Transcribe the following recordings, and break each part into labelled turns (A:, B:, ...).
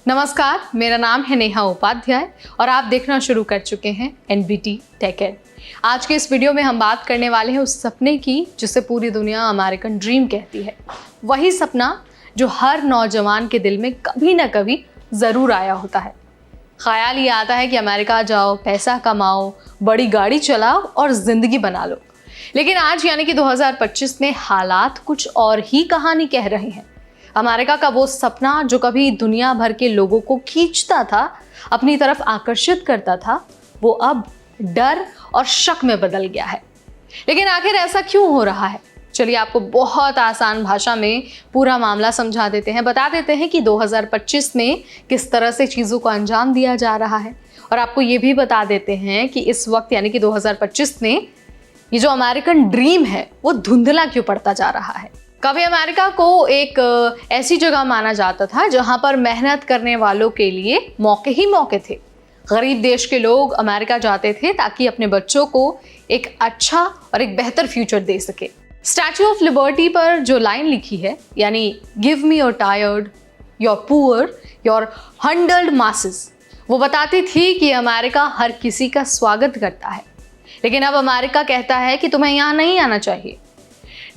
A: नमस्कार, मेरा नाम है नेहा उपाध्याय और आप देखना शुरू कर चुके हैं एनबीटी टेक एड। आज के इस वीडियो में हम बात करने वाले हैं उस सपने की जिसे पूरी दुनिया अमेरिकन ड्रीम कहती है। वही सपना जो हर नौजवान के दिल में कभी ना कभी ज़रूर आया होता है। ख्याल ये आता है कि अमेरिका जाओ, पैसा कमाओ, बड़ी गाड़ी चलाओ और ज़िंदगी बना लो। लेकिन आज यानी कि 2025 में हालात कुछ और ही कहानी कह रहे हैं। अमेरिका का वो सपना जो कभी दुनिया भर के लोगों को खींचता था, अपनी तरफ आकर्षित करता था, वो अब डर और शक में बदल गया है। लेकिन आखिर ऐसा क्यों हो रहा है? चलिए आपको बहुत आसान भाषा में पूरा मामला समझा देते हैं, बता देते हैं कि 2025 में किस तरह से चीज़ों को अंजाम दिया जा रहा है। और आपको ये भी बता देते हैं कि इस वक्त यानी कि 2025 में ये जो अमेरिकन ड्रीम है वो धुंधला क्यों पड़ता जा रहा है। कभी अमेरिका को एक ऐसी जगह माना जाता था जहां पर मेहनत करने वालों के लिए मौके ही मौके थे। गरीब देश के लोग अमेरिका जाते थे ताकि अपने बच्चों को एक अच्छा और एक बेहतर फ्यूचर दे सके। स्टैच्यू ऑफ लिबर्टी पर जो लाइन लिखी है, यानी give me your tired, your poor, your huddled masses, वो बताती थी कि अमेरिका हर किसी का स्वागत करता है। लेकिन अब अमेरिका कहता है कि तुम्हें यहाँ नहीं आना चाहिए।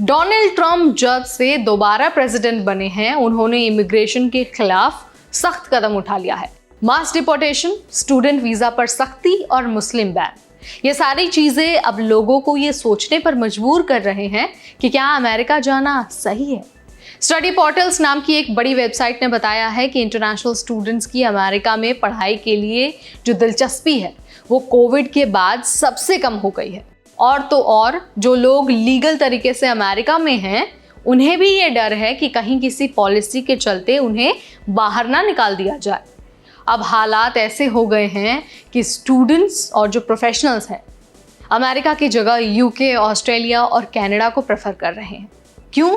A: डोनाल्ड ट्रंप जब से दोबारा प्रेसिडेंट बने हैं, उन्होंने इमिग्रेशन के खिलाफ सख्त कदम उठा लिया है। मास डिपोर्टेशन, स्टूडेंट वीजा पर सख्ती और मुस्लिम बैन, ये सारी चीजें अब लोगों को ये सोचने पर मजबूर कर रहे हैं कि क्या अमेरिका जाना सही है। स्टडी पोर्टल्स नाम की एक बड़ी वेबसाइट ने बताया है कि इंटरनेशनल स्टूडेंट्स की अमेरिका में पढ़ाई के लिए जो दिलचस्पी है वो कोविड के बाद सबसे कम हो गई है। और तो और जो लोग लीगल तरीके से अमेरिका में हैं, उन्हें भी ये डर है कि कहीं किसी पॉलिसी के चलते उन्हें बाहर ना निकाल दिया जाए। अब हालात ऐसे हो गए हैं कि स्टूडेंट्स और जो प्रोफेशनल्स हैं अमेरिका की जगह यूके, ऑस्ट्रेलिया और कनाडा को प्रेफर कर रहे हैं। क्यों?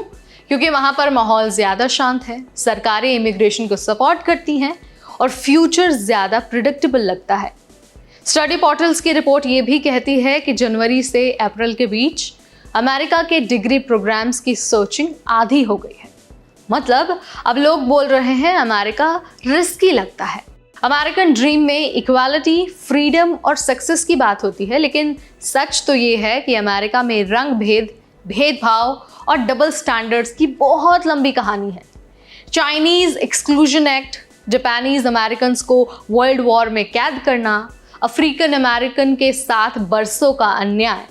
A: क्योंकि वहाँ पर माहौल ज़्यादा शांत है, सरकारें इमिग्रेशन को सपोर्ट करती हैं और फ्यूचर ज़्यादा प्रिडिक्टेबल लगता है। स्टडी पोर्टल्स की रिपोर्ट ये भी कहती है कि जनवरी से अप्रैल के बीच अमेरिका के डिग्री प्रोग्राम्स की सर्चिंग आधी हो गई है। मतलब अब लोग बोल रहे हैं अमेरिका रिस्की लगता है। अमेरिकन ड्रीम में इक्वालिटी, फ्रीडम और सक्सेस की बात होती है, लेकिन सच तो ये है कि अमेरिका में रंग भेद, भेदभाव और डबल स्टैंडर्ड्स की बहुत लंबी कहानी है। Chinese exclusion act, Japanese Americans को वर्ल्ड वॉर में कैद करना, अफ्रीकन अमेरिकन के साथ बरसों का अन्याय,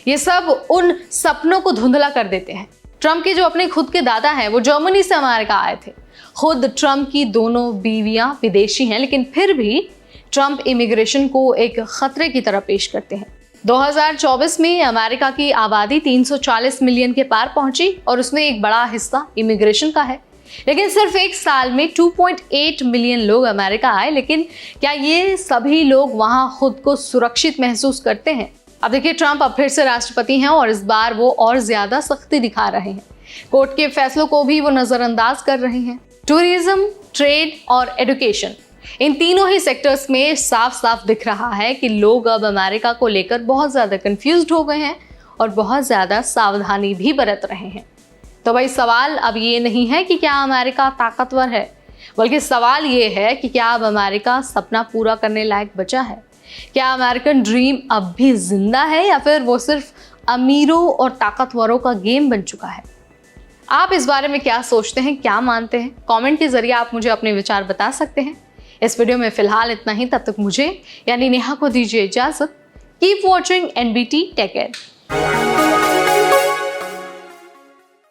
A: ये सब उन सपनों को धुंधला कर देते हैं। ट्रंप के जो अपने खुद के दादा हैं वो जर्मनी से अमेरिका आए थे। खुद ट्रंप की दोनों बीवियां विदेशी हैं, लेकिन फिर भी ट्रंप इमिग्रेशन को एक खतरे की तरह पेश करते हैं। 2024 में अमेरिका की आबादी 340 मिलियन के पार पहुंची और उसमें एक बड़ा हिस्सा इमिग्रेशन का है। लेकिन सिर्फ एक साल में 2.8 मिलियन लोग अमेरिका आए। लेकिन क्या ये सभी लोग वहाँ खुद को सुरक्षित महसूस करते हैं? अब देखिए, ट्रंप अब फिर से राष्ट्रपति हैं और इस बार वो और ज़्यादा सख्ती दिखा रहे हैं। कोर्ट के फैसलों को भी वो नज़रअंदाज कर रहे हैं। टूरिज्म, ट्रेड और एजुकेशन, इन तीनों ही सेक्टर्स में साफ साफ दिख रहा है कि लोग अब अमेरिका को लेकर बहुत ज़्यादा कन्फ्यूज्ड हो गए हैं और बहुत ज़्यादा सावधानी भी बरत रहे हैं। तो भाई सवाल अब ये नहीं है कि क्या अमेरिका ताकतवर है, बल्कि सवाल ये है कि क्या अब अमेरिका सपना पूरा करने लायक बचा है। क्या अमेरिकन ड्रीम अब भी जिंदा है या फिर वो सिर्फ अमीरों और ताकतवरों का गेम बन चुका है? आप इस बारे में क्या सोचते हैं, क्या मानते हैं? कमेंट के जरिए आप मुझे अपने विचार बता सकते हैं। इस वीडियो में फिलहाल इतना ही। तब तक मुझे यानी नेहा को दीजिए इजाजत। Keep watching NBT tech add.